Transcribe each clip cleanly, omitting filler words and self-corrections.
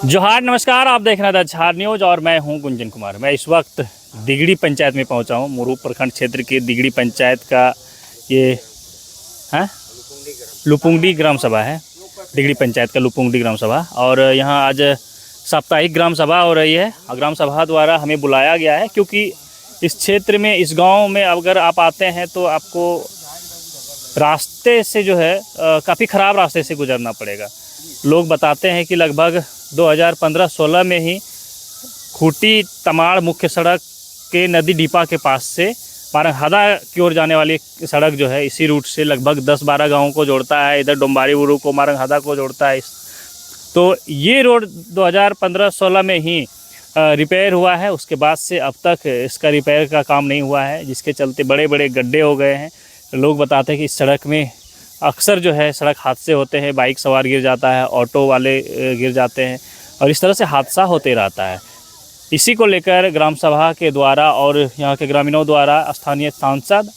जोहार, नमस्कार। आप देख रहे हैं द झार न्यूज और मैं हूं गुंजन कुमार। मैं इस वक्त दिगड़ी पंचायत में पहुंचा हूं। मुरू प्रखंड क्षेत्र के दिगड़ी पंचायत का ये है लुपुंगडी ग्राम सभा है। दिगड़ी पंचायत का लुपुंगडी ग्राम सभा, और यहां आज साप्ताहिक ग्राम सभा हो रही है। ग्राम सभा द्वारा हमें बुलाया गया है क्योंकि इस क्षेत्र में, इस गाँव में अगर आप आते हैं तो आपको रास्ते से जो है काफ़ी ख़राब रास्ते से गुजरना पड़ेगा। लोग बताते हैं कि लगभग 2015-16 में ही खूटी तमाड़ मुख्य सड़क के नदी डीपा के पास से मारंगहादा की ओर जाने वाली सड़क जो है, इसी रूट से लगभग 10-12 गाँवों को जोड़ता है। इधर डोम्बारी बुरू को, मारंगहादा को जोड़ता है। तो ये रोड 2015-16 में ही रिपेयर हुआ है। उसके बाद से अब तक इसका रिपेयर का काम नहीं हुआ है, जिसके चलते बड़े बड़े गड्ढे हो गए हैं। लोग बताते हैं कि इस सड़क में अक्सर जो है सड़क हादसे होते हैं। बाइक सवार गिर जाता है, ऑटो वाले गिर जाते हैं, और इस तरह से हादसा होते रहता है। इसी को लेकर ग्राम सभा के द्वारा और यहाँ के ग्रामीणों द्वारा स्थानीय सांसद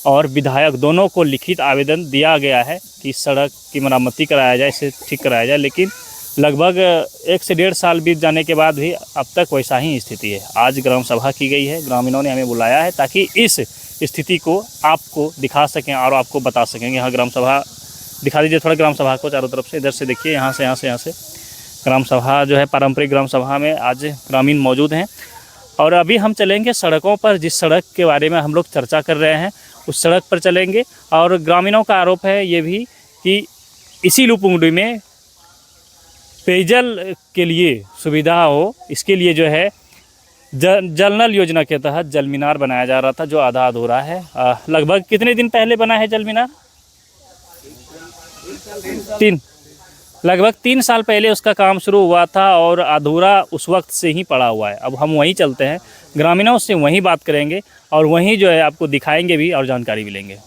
और विधायक दोनों को लिखित आवेदन दिया गया है कि इस सड़क की मरम्मती कराया जाए, इसे ठीक कराया जाए। लेकिन लगभग 1 से 1.5 साल बीत जाने के बाद भी अब तक वैसा ही स्थिति है। आज ग्राम सभा की गई है, ग्रामीणों ने हमें बुलाया है ताकि इस स्थिति को आपको दिखा सकें और आपको बता सकेंगे। यहाँ ग्राम सभा दिखा दीजिए थोड़ा, ग्राम सभा को चारों तरफ से। इधर से देखिए, यहाँ से ग्राम सभा जो है, पारंपरिक ग्राम सभा में आज ग्रामीण मौजूद हैं। और अभी हम चलेंगे सड़कों पर। जिस सड़क के बारे में हम लोग चर्चा कर रहे हैं उस सड़क पर चलेंगे। और ग्रामीणों का आरोप है ये भी कि इसी लुपुंगडी में पेयजल के लिए सुविधा हो, इसके लिए जो है जल नल योजना के तहत जल मीनार बनाया जा रहा था, जो आधा अधूरा है। लगभग कितने दिन पहले बना है जल मीनार? लगभग 3 साल पहले उसका काम शुरू हुआ था और अधूरा उस वक्त से ही पड़ा हुआ है। अब हम वहीं चलते हैं, ग्रामीणों से वहीं बात करेंगे और वहीं जो है आपको दिखाएंगे भी और जानकारी भी लेंगे।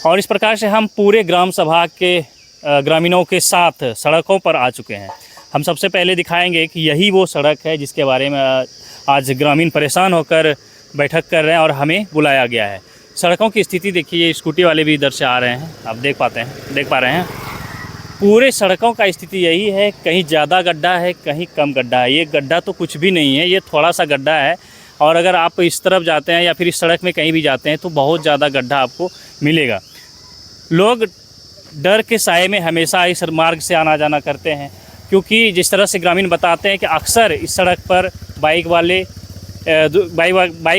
और इस प्रकार से हम पूरे ग्राम सभा के ग्रामीणों के साथ सड़कों पर आ चुके हैं। हम सबसे पहले दिखाएंगे कि यही वो सड़क है जिसके बारे में आज ग्रामीण परेशान होकर बैठक कर रहे हैं और हमें बुलाया गया है। सड़कों की स्थिति देखिए, स्कूटी वाले भी इधर से आ रहे हैं, आप देख पा रहे हैं। पूरे सड़कों का स्थिति यही है, कहीं ज़्यादा गड्ढा है, कहीं कम गड्ढा है। ये गड्ढा तो कुछ भी नहीं है, ये थोड़ा सा गड्ढा है। और अगर आप इस तरफ जाते हैं या फिर इस सड़क में कहीं भी जाते हैं तो बहुत ज़्यादा गड्ढा आपको मिलेगा। लोग डर के साए में हमेशा इस मार्ग से आना जाना करते हैं, क्योंकि जिस तरह से ग्रामीण बताते हैं कि अक्सर इस सड़क पर बाइक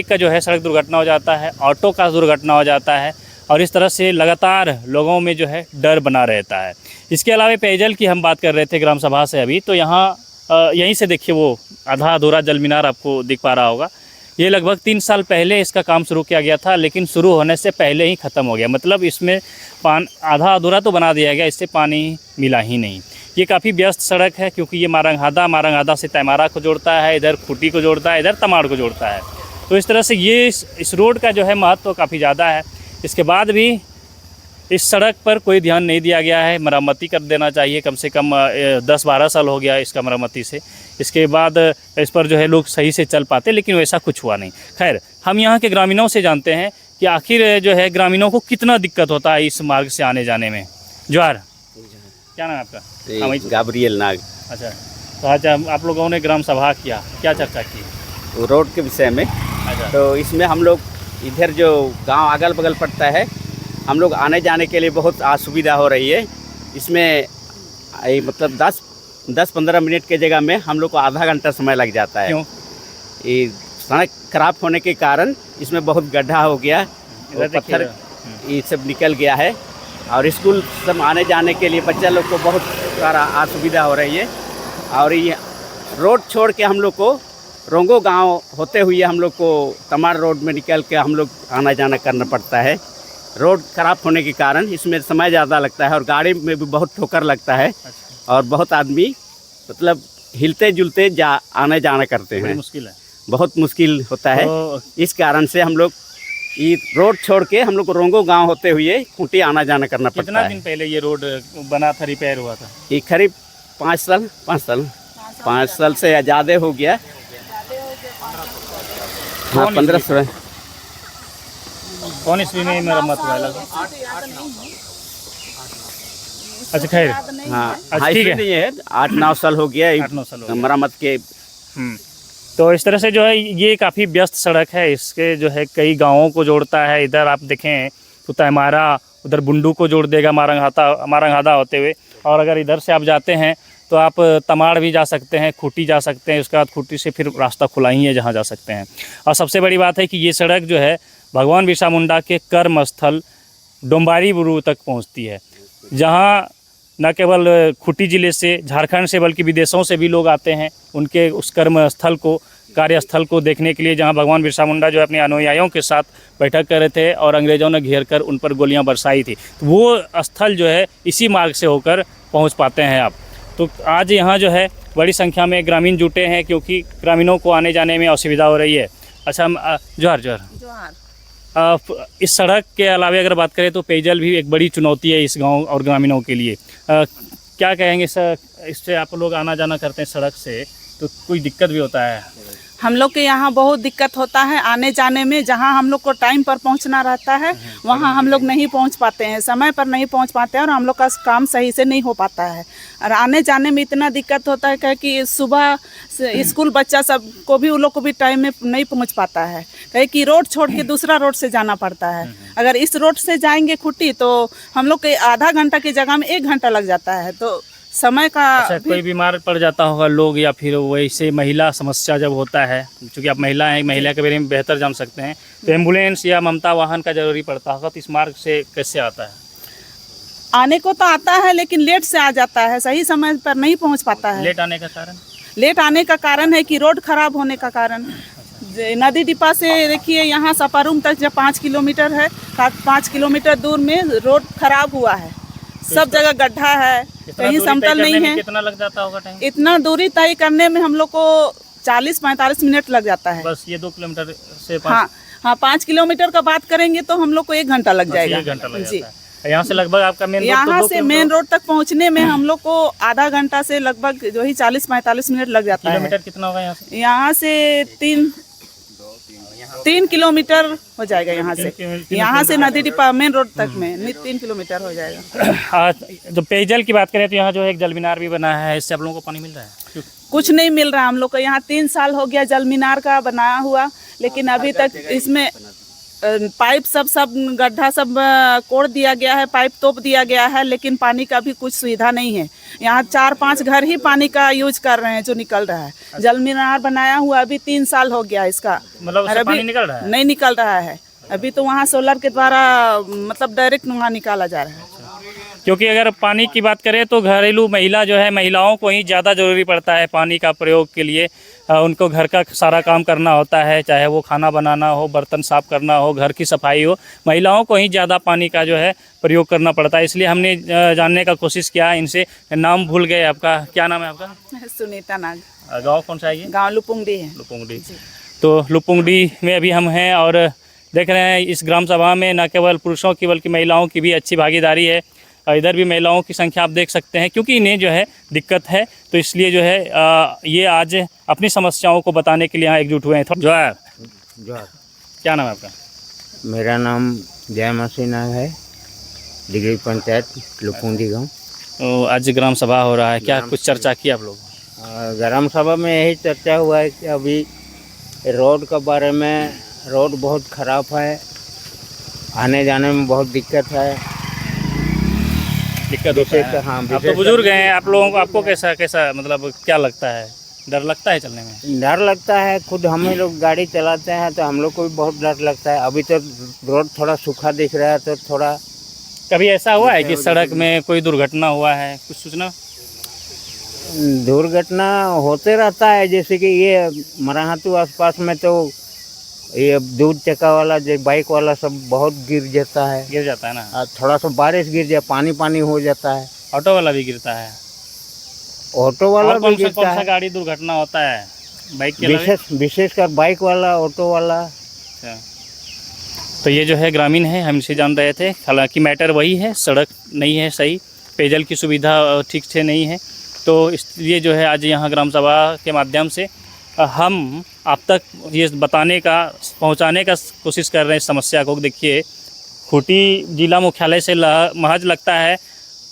का जो है सड़क दुर्घटना हो जाता है, ऑटो का दुर्घटना हो जाता है, और इस तरह से लगातार लोगों में जो है डर बना रहता है। इसके अलावा पेयजल की हम बात कर रहे थे ग्राम सभा से अभी, तो यहाँ यहीं से देखिए वो आधा अधूरा जल मीनार आपको दिख पा रहा होगा। ये लगभग 3 साल पहले इसका काम शुरू किया गया था, लेकिन शुरू होने से पहले ही ख़त्म हो गया। मतलब इसमें आधा अधूरा तो बना दिया गया, इससे पानी मिला ही नहीं। ये काफ़ी व्यस्त सड़क है क्योंकि ये मारंगहादा से तैमारा को जोड़ता है, इधर खूटी को जोड़ता है, इधर तमाड़ को जोड़ता है। तो इस तरह से ये इस रोड का जो है महत्व काफ़ी ज़्यादा है। इसके बाद भी इस सड़क पर कोई ध्यान नहीं दिया गया है। मरम्मती कर देना चाहिए, कम से कम 10-12 साल हो गया इसका मरम्मती से। इसके बाद इस पर जो है लोग सही से चल पाते, लेकिन वैसा कुछ हुआ नहीं। खैर, हम यहाँ के ग्रामीणों से जानते हैं कि आखिर जो है ग्रामीणों को कितना दिक्कत होता है इस मार्ग से आने जाने में। जोहार, क्या नाम है आपका? गाब्रियल नाग। अच्छा, तो आज आप लोगों ने ग्राम सभा किया, क्या चर्चा की? रोड के विषय में। अच्छा। तो इसमें हम लोग इधर जो गांव अगल बगल पड़ता है, हम लोग आने जाने के लिए बहुत असुविधा हो रही है। इसमें मतलब 10-15 मिनट के जगह में हम लोग को आधा घंटा समय लग जाता है। क्यों? ये सड़क खराब होने के कारण इसमें बहुत गड्ढा हो गया, पत्थर ये सब निकल गया है, और स्कूल सब आने जाने के लिए बच्चा लोग को बहुत सारा असुविधा हो रही है। और ये रोड छोड़ के हम लोग को रोंगो गांव होते हुए हम लोग को तमाड़ रोड में निकल के हम लोग आना जाना करना पड़ता है। रोड ख़राब होने के कारण इसमें समय ज़्यादा लगता है और गाड़ी में भी बहुत ठोकर लगता है। और बहुत आदमी मतलब हिलते जुलते आने जाना करते हैं। मुश्किल है। बहुत मुश्किल होता है। तो इस कारण से हम लोग ये रोड छोड़ के हम लोग को रोंगो गांव होते हुए खूंटी आना जाना करना पड़ता कितना है। दिन पहले ये रोड बना था, रिपेयर हुआ था? ये करीब 5 साल से ज़्यादा हो गया। हाँ, 15 कौन ईस्वी में मरम्मत हुआ है? अच्छा खैर, हाँ, अच्छा, ठीक है। नहीं है, 8-9 साल हो गया 8-9 साल हो गए। मरम्मत के। तो इस तरह से जो है ये काफ़ी व्यस्त सड़क है, इसके जो है कई गांवों को जोड़ता है। इधर आप देखें तो तैमारा, उधर बुंडू को जोड़ देगा मारंगहादा होते हुए, और अगर इधर से आप जाते हैं तो आप तमाड़ भी जा सकते हैं, खूंटी जा सकते हैं, उसके बाद खूंटी से फिर रास्ता खुला ही है जहाँ जा सकते हैं। और सबसे बड़ी बात है कि ये सड़क जो है भगवान बिरसा मुंडा के कर्म स्थल डोम्बारी बुरू तक पहुँचती है, जहाँ न केवल खूंटी ज़िले से, झारखंड से, बल्कि विदेशों से भी लोग आते हैं उनके उस कर्म स्थल को, कार्यस्थल को देखने के लिए, जहां भगवान बिरसा मुंडा जो अपने अनुयायियों के साथ बैठक कर रहे थे और अंग्रेज़ों ने घेर कर उन पर गोलियां बरसाई थी। तो वो स्थल जो है इसी मार्ग से होकर पहुंच पाते हैं आप। तो आज यहाँ जो है बड़ी संख्या में ग्रामीण जुटे हैं, क्योंकि ग्रामीणों को आने जाने में असुविधा हो रही है। अच्छा, हम जोहार। इस सड़क के अलावा अगर बात करें तो पेयजल भी एक बड़ी चुनौती है इस गांव और ग्रामीणों के लिए। क्या कहेंगे सर, इससे आप लोग आना जाना करते हैं सड़क से, तो कोई दिक्कत भी होता है? हम लोग के यहाँ बहुत दिक्कत होता है आने जाने में। जहाँ हम लोग को टाइम पर पहुँचना रहता है वहाँ हम लोग नहीं पहुँच पाते हैं, समय पर नहीं पहुँच पाते हैं, और हम लोग का काम सही से नहीं हो पाता है। और आने जाने में इतना दिक्कत होता है कि सुबह स्कूल बच्चा सब को भी, उन लोग को भी टाइम में नहीं पहुँच पाता है, कहे कि रोड छोड़ के दूसरा रोड से जाना पड़ता है। अगर इस रोड से जाएंगे खूंटी तो हम लोग के आधा घंटा की जगह में 1 घंटा लग जाता है। तो समय का अच्छा, कोई बीमार पड़ जाता होगा लोग, या फिर वैसे महिला समस्या जब होता है, क्योंकि आप महिला हैं, महिला के बारे में बेहतर जान सकते हैं, तो एम्बुलेंस या ममता वाहन का जरूरी पड़ता होगा, तो इस मार्ग से कैसे आता है? आने को तो आता है लेकिन लेट से आ जाता है, सही समय पर नहीं पहुँच पाता है। लेट आने का कारण? लेट आने का कारण है कि रोड खराब होने का कारण। नदी डिपा से देखिए यहाँ सपारूम तक जब 5 किलोमीटर है, 5 किलोमीटर दूर में रोड खराब हुआ है, सब जगह गड्ढा है, कहीं समतल नहीं है। कितना लग जाता होगा टाइम? इतना दूरी तय करने में हम लोग को 40-45 मिनट लग जाता है। बस ये 2 किलोमीटर से हाँ, 5 किलोमीटर का बात करेंगे तो हम लोग को 1 घंटा लग जाएगा। 1 घंटा लग जाता है। यहाँ से लगभग आपका मेन रोड, यहाँ से मेन रोड तक पहुँचने में हम लोग को आधा घंटा से लगभग जो ही 40-45 मिनट लग जाता है। किलोमीटर कितना होगा यहाँ से? यहाँ से 3 किलोमीटर हो जाएगा। यहाँ से नदी डिपा मेन रोड तक में 3 किलोमीटर हो जाएगा। जो पेयजल की बात करें तो यहाँ जो है एक जल मीनार भी बना है, इससे आप लोगों को पानी मिल रहा है? कुछ नहीं मिल रहा हम लोग को। यहाँ 3 साल हो गया जल मीनार का बनाया हुआ, लेकिन अभी तक इसमें पाइप सब गड्ढा सब कोड़ दिया गया है, पाइप तोप दिया गया है, लेकिन पानी का भी कुछ सुविधा नहीं है। यहाँ 4-5 घर ही पानी का यूज कर रहे हैं जो निकल रहा है। जल मीनार बनाया हुआ अभी 3 साल हो गया इसका, मतलब उससे पानी निकल रहा है? नहीं निकल रहा है अभी तो। वहाँ सोलर के द्वारा मतलब डायरेक्ट वहाँ निकाला जा रहा है। क्योंकि अगर पानी की बात करें तो घरेलू महिला जो है, महिलाओं को ही ज़्यादा ज़रूरी पड़ता है पानी का प्रयोग के लिए। उनको घर का सारा काम करना होता है, चाहे वो खाना बनाना हो, बर्तन साफ़ करना हो, घर की सफाई हो, महिलाओं को ही ज़्यादा पानी का जो है प्रयोग करना पड़ता है। इसलिए हमने जानने का कोशिश किया इनसे। नाम भूल गए आपका, क्या नाम है आपका? सुनीता नाग। गाँव कौन सा है ये? गाँव लुपुंगडी है। लुपुंगडी। तो लुपुंगडी में अभी हम हैं और देख रहे हैं इस ग्राम सभा में न केवल पुरुषों की बल्कि महिलाओं की भी अच्छी भागीदारी है। इधर भी महिलाओं की संख्या आप देख सकते हैं, क्योंकि इन्हें जो है दिक्कत है, तो इसलिए जो है ये आज अपनी समस्याओं को बताने के लिए यहाँ एकजुट हुए हैं। जोहार। क्या नाम है आपका? मेरा नाम जय मसीना है, दिगड़ी पंचायत लुपुंडी गाँव। तो आज ग्राम सभा हो रहा है, क्या कुछ चर्चा की आप लोग? ग्राम सभा में यही चर्चा हुआ है कि अभी रोड के बारे में, रोड बहुत ख़राब है, आने जाने में बहुत दिक्कत है। दिक्कत होता है? हाँ, आप तो बुजुर्ग हैं, आप लोगों को, आपको कैसा मतलब क्या लगता है? डर लगता है चलने में? डर लगता है, खुद हम ही लोग गाड़ी चलाते हैं तो हम लोग को भी बहुत डर लगता है। अभी तो रोड थोड़ा सूखा दिख रहा है तो थोड़ा। कभी ऐसा हुआ है कि सड़क में कोई दुर्घटना हुआ है, कुछ सूचना? दुर्घटना होते रहता है, जैसे कि ये मराहातू आसपास में तो ये दूध चक्का वाला जो बाइक वाला सब बहुत गिर जाता है। गिर जाता है ना? थोड़ा सा बारिश गिर जाए, पानी हो जाता है। ऑटो वाला भी गिरता है? ऑटो वाला भी गिरता कौन सा है। गाड़ी दुर्घटना होता है? बाइक के अलावा? विशेषकर बाइक वाला, ऑटो वाला। अच्छा, तो ये जो है ग्रामीण है, हम इसे जान रहे थे। हालांकि मैटर वही है, सड़क नहीं है सही, पेयजल की सुविधा ठीक से नहीं है। तो इसलिए जो है आज यहाँ ग्राम सभा के माध्यम से हम आप तक ये बताने का, पहुँचाने का कोशिश कर रहे हैं इस समस्या को। देखिए, खूंटी जिला मुख्यालय से महज लगता है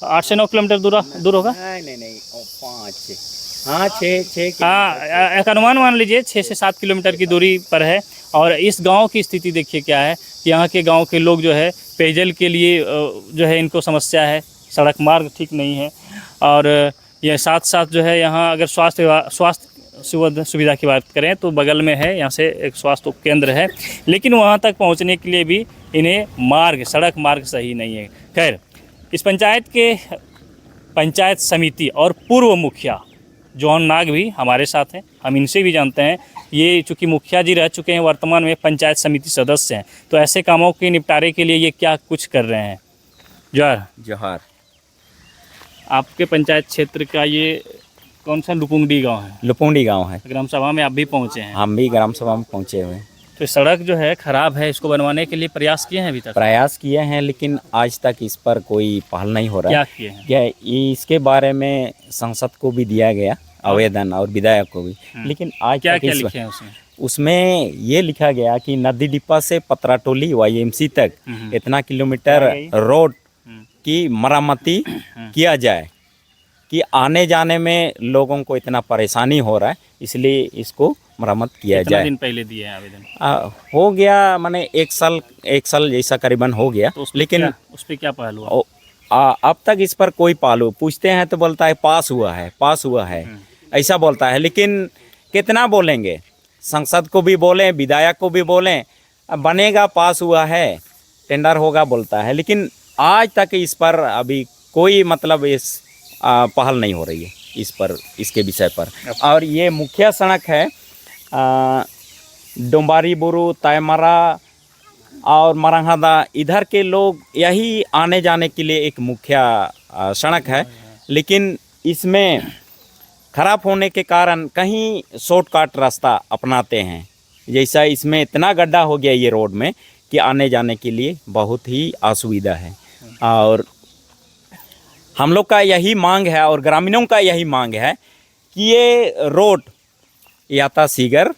8 से 9 किलोमीटर दूर होगा। नहीं 5 हाँ 6 हाँ, एक अनुमान मान लीजिए 6 से 7 किलोमीटर की दूरी पर है। और इस गांव की स्थिति देखिए क्या है। यहाँ के गांव के लोग जो है पेयजल के लिए जो है इनको समस्या है, सड़क मार्ग ठीक नहीं है। और ये साथ साथ जो है यहाँ अगर स्वास्थ्य सुविधा की बात करें तो बगल में है, यहाँ से एक स्वास्थ्य उपकेंद्र है, लेकिन वहाँ तक पहुँचने के लिए भी इन्हें सड़क मार्ग सही नहीं है। खैर, इस पंचायत के पंचायत समिति और पूर्व मुखिया जॉन नाग भी हमारे साथ हैं, हम इनसे भी जानते हैं। ये चूँकि मुखिया जी रह चुके हैं, वर्तमान में पंचायत समिति सदस्य हैं, तो ऐसे कामों के निपटारे के लिए ये क्या कुछ कर रहे हैं। जोहार। आपके पंचायत क्षेत्र का ये कौन सा लुपुंगडी गांव है? लुपुंडी गांव है। ग्राम सभा में आप भी पहुंचे हैं? हम भी ग्राम सभा में पहुंचे हुए हैं। तो सड़क जो है खराब है, इसको बनवाने के लिए प्रयास किए हैं अभी तक? प्रयास किए हैं, लेकिन आज तक इस पर कोई पहल नहीं हो रहा क्या है। किए हैं? क्या इसके बारे में संसद को भी दिया गया आवेदन और विधायक को भी, लेकिन आज क्या तक क्या लिखे हैं उसमें? उसमें ये लिखा गया कि नदी डिब्बा से पतराटोली YMC तक इतना किलोमीटर रोड की मरम्मती किया जाए, कि आने जाने में लोगों को इतना परेशानी हो रहा है, इसलिए इसको मरम्मत किया कितना जाए। दिन पहले दिए हैं आवेदन? हो गया, माने एक साल जैसा करीबन हो गया, तो लेकिन उस पर क्या पहल हुआ? अब तक इस पर कोई पालू पूछते हैं तो बोलता है पास हुआ है ऐसा बोलता है। लेकिन कितना बोलेंगे, संसद को भी बोलें, विधायक को भी बोलें, बनेगा, पास हुआ है, टेंडर होगा बोलता है, लेकिन आज तक इस पर अभी कोई मतलब इस पहल नहीं हो रही है इस पर, इसके विषय पर। और ये मुख्य सड़क है डोंबारी बुरु, तायमरा और मरंगहादा, इधर के लोग यही आने जाने के लिए एक मुख्य सड़क है, लेकिन इसमें खराब होने के कारण कहीं शॉर्टकट रास्ता अपनाते हैं। जैसा इसमें इतना गड्ढा हो गया ये रोड में कि आने जाने के लिए बहुत ही असुविधा है। और हम लोग का यही मांग है और ग्रामीणों का यही मांग है कि ये रोड यथाशीघ्र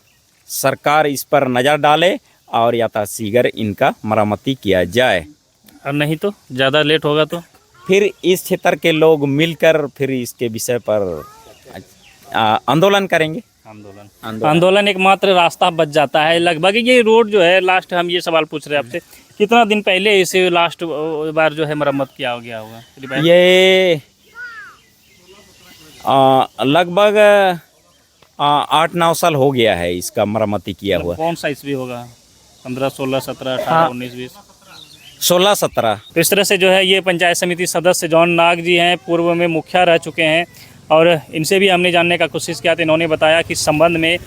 सरकार इस पर नज़र डाले और यथाशीघ्र इनका मरम्मती किया जाए। और नहीं तो ज़्यादा लेट होगा तो फिर इस क्षेत्र के लोग मिलकर फिर इसके विषय पर आंदोलन करेंगे। आंदोलन एकमात्र रास्ता बच जाता है। लगभग ये रोड जो है, लास्ट हम ये सवाल पूछ रहे हैं आपसे, कितना दिन पहले इसे लास्ट बार जो है मरम्मत किया गया होगा? ये लगभग 8-9 साल हो गया है इसका मरम्मती किया हुआ। कौन सा ईस्वी होगा? 15, 16, 17, 18, 19, 20? 16-17। तो इस तरह से जो है ये पंचायत समिति सदस्य जॉन नाग जी हैं, पूर्व में मुखिया रह चुके हैं, और इनसे भी हमने जानने का कोशिश किया तो इन्होंने बताया कि इस संबंध में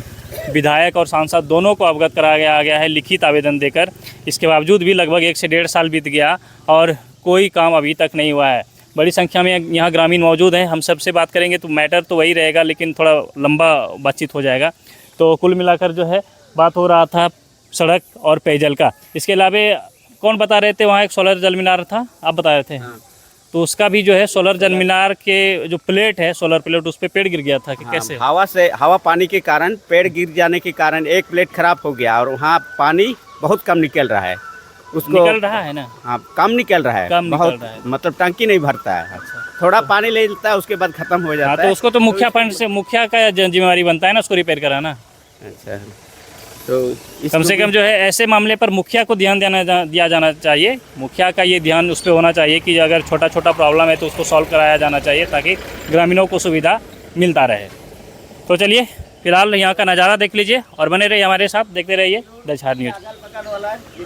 विधायक और सांसद दोनों को अवगत कराया गया है लिखित आवेदन देकर। इसके बावजूद भी लगभग 1 से 1.5 साल बीत गया और कोई काम अभी तक नहीं हुआ है। बड़ी संख्या में यहाँ ग्रामीण मौजूद हैं, हम सबसे बात करेंगे तो मैटर तो वही रहेगा, लेकिन थोड़ा लंबा बातचीत हो जाएगा। तो कुल मिलाकर जो है बात हो रहा था सड़क और पेयजल का। इसके अलावा कौन बता रहे थे, वहाँ एक सोलर जल मीनार था, आप बता रहे थे? हाँ। तो उसका भी जो है सोलर जल मीनार के जो प्लेट है, सोलर प्लेट, उस पर पेड़ गिर गया था कि हाँ, कैसे? हवा पानी के कारण, पेड़ गिर जाने के कारण एक प्लेट खराब हो गया और वहाँ पानी बहुत कम निकल रहा है। उसको निकल रहा है ना? हाँ, कम निकल रहा है, बहुत निकल रहा है। मतलब टंकी नहीं भरता है। अच्छा। थोड़ा पानी ले लेता है, उसके बाद खत्म हो जाता है। तो उसको तो मुखिया फंड से, मुखिया का जिम्मेवारी बनता है ना उसको रिपेयर कराना। अच्छा, तो कम से कम जो है ऐसे मामले पर मुखिया को ध्यान दिया जाना चाहिए। मुखिया का ये ध्यान उस पर होना चाहिए कि अगर छोटा छोटा प्रॉब्लम है तो उसको सॉल्व कराया जाना चाहिए, ताकि ग्रामीणों को सुविधा मिलता रहे। तो चलिए फिलहाल यहाँ का नज़ारा देख लीजिए और बने रहिए हमारे साथ, देखते रहिए द झार न्यूज़।